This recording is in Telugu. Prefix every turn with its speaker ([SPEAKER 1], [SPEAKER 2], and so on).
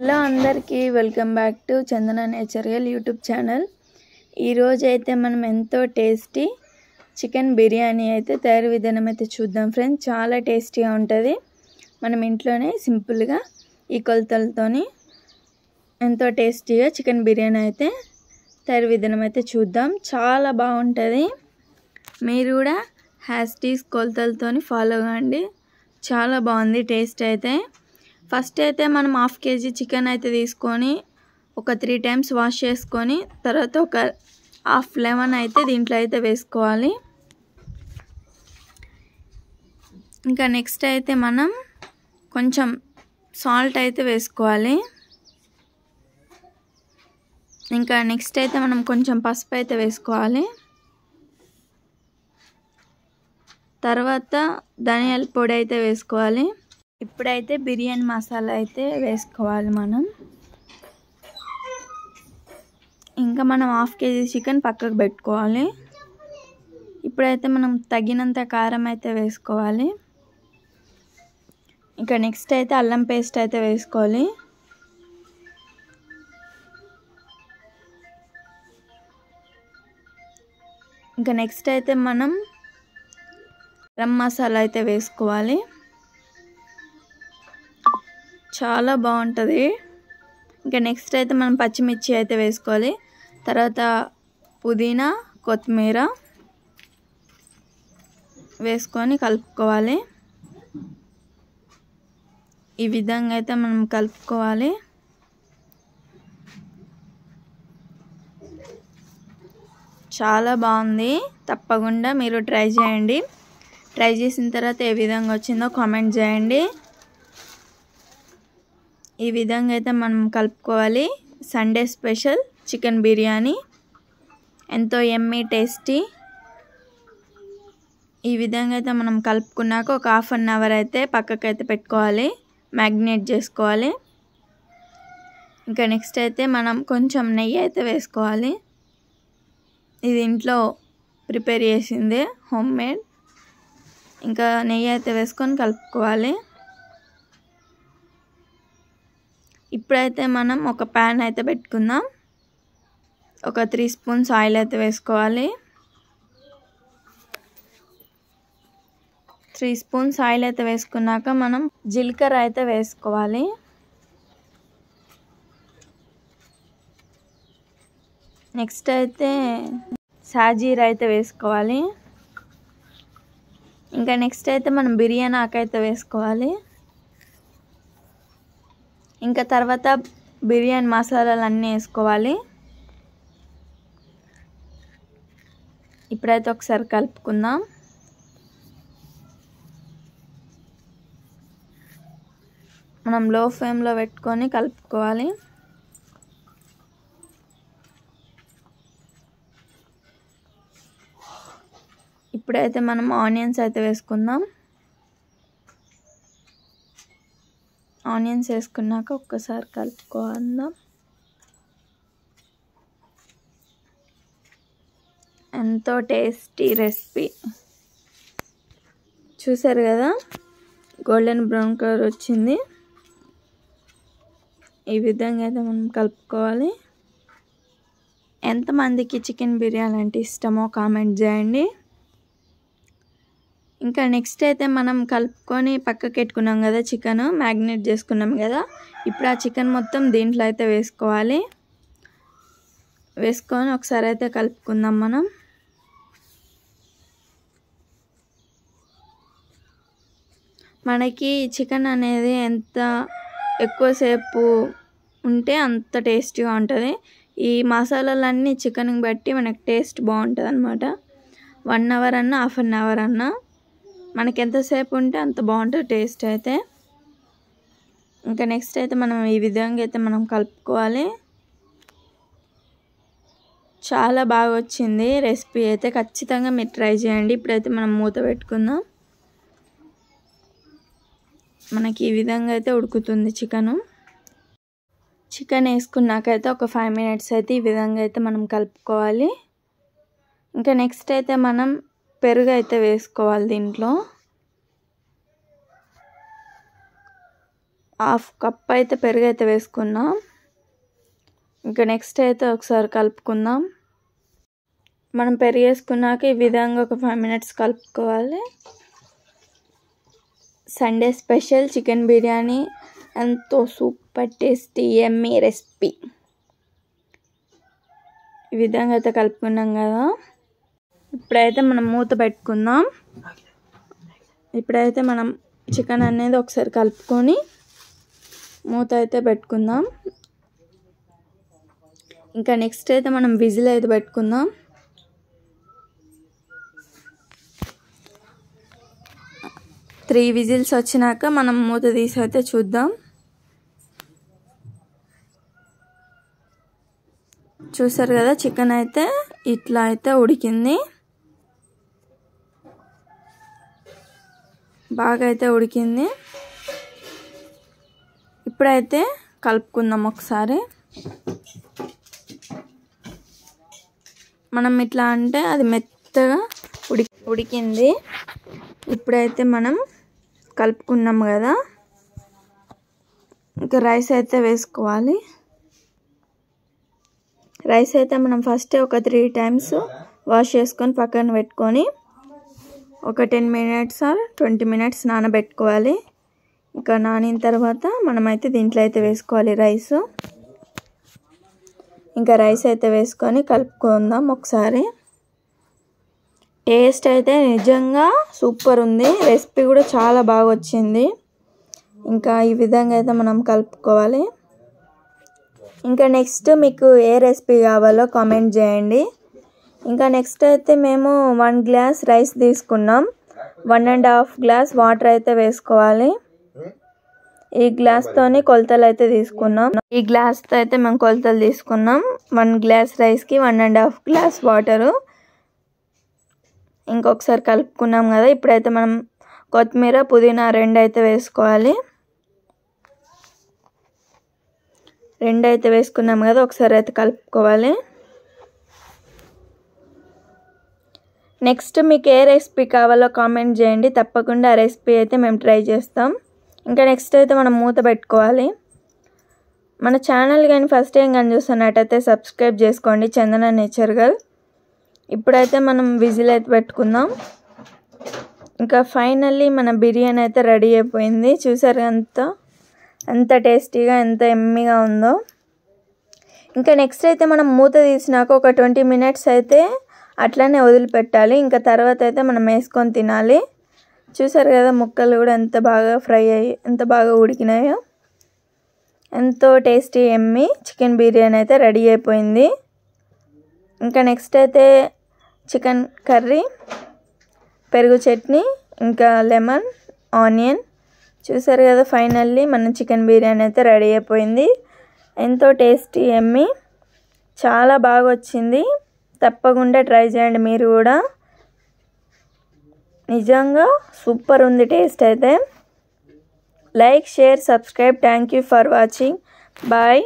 [SPEAKER 1] హలో అందరికీ welcome back to Chandana natural YouTube channel. ఈరోజు అయితే మనం ఎంతో టేస్టీ చికెన్ బిర్యానీ అయితే తయారు విధానం అయితే చూద్దాం ఫ్రెండ్స్. చాలా టేస్టీగా ఉంటుంది. మనం ఇంట్లోనే సింపుల్గా ఈ కొలతలతోని ఎంతో టేస్టీగా చికెన్ బిర్యానీ అయితే తయారు విధానం అయితే చూద్దాం. చాలా బాగుంటుంది. మీరు కూడా హ్యాస్టీస్ కొలతలతోని ఫాలో కాండి. చాలా బాగుంది టేస్ట్ అయితే. ఫస్ట్ అయితే మనం 1/2 kg చికెన్ అయితే తీసుకొని ఒక 3 times వాష్ చేసుకొని తర్వాత ఒక హాఫ్ లెమన్ అయితే దీంట్లో అయితే వేసుకోవాలి. ఇంకా నెక్స్ట్ అయితే మనం కొంచెం సాల్ట్ అయితే వేసుకోవాలి. ఇంకా నెక్స్ట్ అయితే మనం కొంచెం పసుపు అయితే వేసుకోవాలి. తర్వాత ధనియాల పొడి అయితే వేసుకోవాలి. ఇప్పుడైతే బిర్యానీ మసాలా అయితే వేసుకోవాలి మనం. ఇంకా మనం 1/2 kg చికెన్ పక్కకు పెట్టుకోవాలి. ఇప్పుడైతే మనం తగినంత కారం అయితే వేసుకోవాలి. ఇంకా నెక్స్ట్ అయితే అల్లం పేస్ట్ అయితే వేసుకోవాలి. ఇంకా నెక్స్ట్ అయితే మనం గరం మసాలా అయితే వేసుకోవాలి. చాలా బాగుంటుంది. ఇంకా నెక్స్ట్ అయితే మనం పచ్చిమిర్చి అయితే వేసుకోవాలి. తర్వాత పుదీనా కొత్తిమీర వేసుకొని కలుపుకోవాలి. ఈ విధంగా అయితే మనం కలుపుకోవాలి. చాలా బాగుంది. తప్పకుండా మీరు ట్రై చేయండి. ట్రై చేసిన తర్వాత ఏ విధంగా వచ్చిందో కామెంట్ చేయండి. ఈ విధంగా అయితే మనం కలుపుకోవాలి. సండే స్పెషల్ చికెన్ బిర్యానీ ఎంతో యమ్మీ టేస్టీ. ఈ విధంగా అయితే మనం కలుపుకున్నాక ఒక 1/2 hour అయితే పక్కకైతే పెట్టుకోవాలి, మ్యాగ్నేట్ చేసుకోవాలి. ఇంకా నెక్స్ట్ అయితే మనం కొంచెం నెయ్యి అయితే వేసుకోవాలి. ఇది ఇంట్లో ప్రిపేర్ చేసిందే, హోమ్ మేడ్. ఇంకా నెయ్యి అయితే వేసుకొని కలుపుకోవాలి. ఇప్పుడైతే మనం ఒక ప్యాన్ అయితే పెట్టుకుందాం. ఒక 3 spoons ఆయిల్ అయితే వేసుకోవాలి. 3 spoons ఆయిల్ అయితే వేసుకున్నాక మనం జీలకర్ర అయితే వేసుకోవాలి. నెక్స్ట్ అయితే సాజీరా అయితే వేసుకోవాలి. ఇంకా నెక్స్ట్ అయితే మనం బిర్యానీ ఆకు అయితే వేసుకోవాలి. ఇంకా తర్వాత బిర్యానీ మసాలాలు అన్నీ వేసుకోవాలి. ఇప్పుడైతే ఒకసారి కలుపుకుందాం. మనం లో ఫ్లేమ్లో పెట్టుకొని కలుపుకోవాలి. ఇప్పుడైతే మనం ఆనియన్స్ అయితే వేసుకుందాం. ఆనియన్స్ వేసుకున్నాక ఒక్కసారి కలుపుకుందాం. ఎంతో టేస్టీ రెసిపీ. చూసారు కదా, గోల్డెన్ బ్రౌన్ కలర్ వచ్చింది. ఈ విధంగా అయితే మనం కలుపుకోవాలి. ఎంతమందికి చికెన్ బిర్యానీ అంటే ఇష్టమో కామెంట్ చేయండి. ఇంకా నెక్స్ట్ అయితే మనం కలుపుకొని పక్కకి పెట్టుకున్నాం కదా, చికెన్ మ్యాగ్నేట్ చేసుకున్నాం కదా. ఇప్పుడు ఆ చికెన్ మొత్తం దీంట్లో అయితే వేసుకోవాలి. వేసుకొని ఒకసారి అయితే కలుపుకుందాం మనం. మనకి చికెన్ అనేది ఎంత ఎక్కువసేపు ఉంటే అంత టేస్టీగా ఉంటుంది. ఈ మసాలాలన్నీ చికెన్కి బట్టి మనకి టేస్ట్ బాగుంటుంది అన్నమాట. 1 hour అన్నా 1/2 hour అన్నా మనకి ఎంతసేపు ఉంటే అంత బాగుంటుంది టేస్ట్ అయితే. ఇంకా నెక్స్ట్ అయితే మనం ఈ విధంగా అయితే మనం కలుపుకోవాలి. చాలా బాగా వచ్చింది రెసిపీ అయితే. ఖచ్చితంగా మీరు ట్రై చేయండి. ఇప్పుడైతే మనం మూత పెట్టుకుందాం. మనకి ఈ విధంగా అయితే ఉడుకుతుంది చికెను. చికెన్ వేసుకున్నాకైతే ఒక 5 minutes అయితే ఈ విధంగా అయితే మనం కలుపుకోవాలి. ఇంకా నెక్స్ట్ అయితే మనం పెరుగు అయితే వేసుకోవాలి దీంట్లో. హాఫ్ కప్ అయితే పెరుగు అయితే వేసుకున్నాం. ఇంకా నెక్స్ట్ అయితే ఒకసారి కలుపుకుందాం. మనం పెరుగు వేసుకున్నాక ఈ విధంగా ఒక 5 minutes కలుపుకోవాలి. సండే స్పెషల్ చికెన్ బిర్యానీ ఎంతో సూపర్ టేస్టీ యమ్మీ రెసిపీ. ఈ విధంగా అయితే కలుపుకున్నాం కదా. ఇప్పుడైతే మనం మూత పెట్టుకుందాం. ఇప్పుడైతే మనం చికెన్ అనేది ఒకసారి కలుపుకొని మూత అయితే పెట్టుకుందాం. ఇంకా నెక్స్ట్ అయితే మనం విజిల్ అయితే పెట్టుకుందాం. త్రీ విజిల్స్ వచ్చినాక మనం మూత తీసి అయితే చూద్దాం. చూసారు కదా, చికెన్ అయితే ఇట్లా అయితే ఉడికింది. బాగా అయితే ఉడికింది. ఇప్పుడైతే కలుపుకుందాం ఒకసారి. మనం ఇట్లా అంటే అది మెత్తగా ఉడికింది. ఇప్పుడైతే మనం కలుపుకున్నాం కదా, ఇంకా రైస్ అయితే వేసుకోవాలి. రైస్ అయితే మనం ఫస్ట్ ఒక 3 times వాష్ చేసుకొని పక్కన పెట్టుకొని ఒక 10 minutes or 20 minutes నానబెట్టుకోవాలి. ఇంకా నానిన తర్వాత మనమైతే దీంట్లో అయితే వేసుకోవాలి రైస్. ఇంకా రైస్ అయితే వేసుకొని కలుపుకుందాం ఒకసారి. టేస్ట్ అయితే నిజంగా సూపర్ ఉంది. రెసిపీ కూడా చాలా బాగా వచ్చింది. ఇంకా ఈ విధంగా అయితే మనం కలుపుకోవాలి. ఇంకా నెక్స్ట్ మీకు ఏ రెసిపీ కావాలో కామెంట్ చేయండి. ఇంకా నెక్స్ట్ అయితే మేము 1 glass రైస్ తీసుకున్నాం. 1.5 glass వాటర్ అయితే వేసుకోవాలి. ఈ గ్లాస్తోని కొలతలు అయితే తీసుకున్నాం. ఈ గ్లాస్తో అయితే మేము కొలతలు తీసుకున్నాం. 1 glass రైస్కి 1.5 glass వాటరు. ఇంకొకసారి కలుపుకున్నాం కదా. ఇప్పుడైతే మనం కొత్తిమీర పుదీనా 2 అయితే వేసుకోవాలి. 2 అయితే వేసుకున్నాం కదా. ఒకసారి అయితే కలుపుకోవాలి. నెక్స్ట్ మీకు ఏ రెసిపీ కావాలో కామెంట్ చేయండి. తప్పకుండా ఆ రెసిపీ అయితే మేము ట్రై చేస్తాం. ఇంకా నెక్స్ట్ అయితే మనం మూత పెట్టుకోవాలి. మన ఛానల్ కానీ ఫస్ట్ టైం కానీ చూస్తున్నట్టయితే సబ్స్క్రైబ్ చేసుకోండి, చందన నేచర్ గర్ల్. ఇప్పుడైతే మనం విజిల్ అయితే పెట్టుకుందాం. ఇంకా ఫైనల్లీ మన బిర్యానీ అయితే రెడీ అయిపోయింది. చూసారు ఎంత టేస్టీగా ఎంత ఎమ్మీగా ఉందో. ఇంకా నెక్స్ట్ అయితే మనం మూత తీసినాక ఒక 20 minutes అయితే అట్లనే వదిలిపెట్టాలి. ఇంకా తర్వాత అయితే మనం వేసుకొని తినాలి. చూసారు కదా, ముక్కలు కూడా ఎంత బాగా ఫ్రై అయ్యి ఎంత బాగా ఉడికినాయో. ఎంతో టేస్టీ యమ్మీ చికెన్ బిర్యానీ అయితే రెడీ అయిపోయింది. ఇంకా నెక్స్ట్ అయితే చికెన్ కర్రీ, పెరుగు చట్నీ, ఇంకా లెమన్, ఆనియన్. చూసారు కదా, ఫైనల్లీ మన చికెన్ బిర్యానీ అయితే రెడీ అయిపోయింది. ఎంతో టేస్టీ యమ్మీ, చాలా బాగా వచ్చింది. తప్పకుండా ట్రై చేయండి మీరు కూడా. నిజంగా సూపర్ ఉంది టేస్ట్ అయితే. Like, share, subscribe. Thank you for watching. Bye.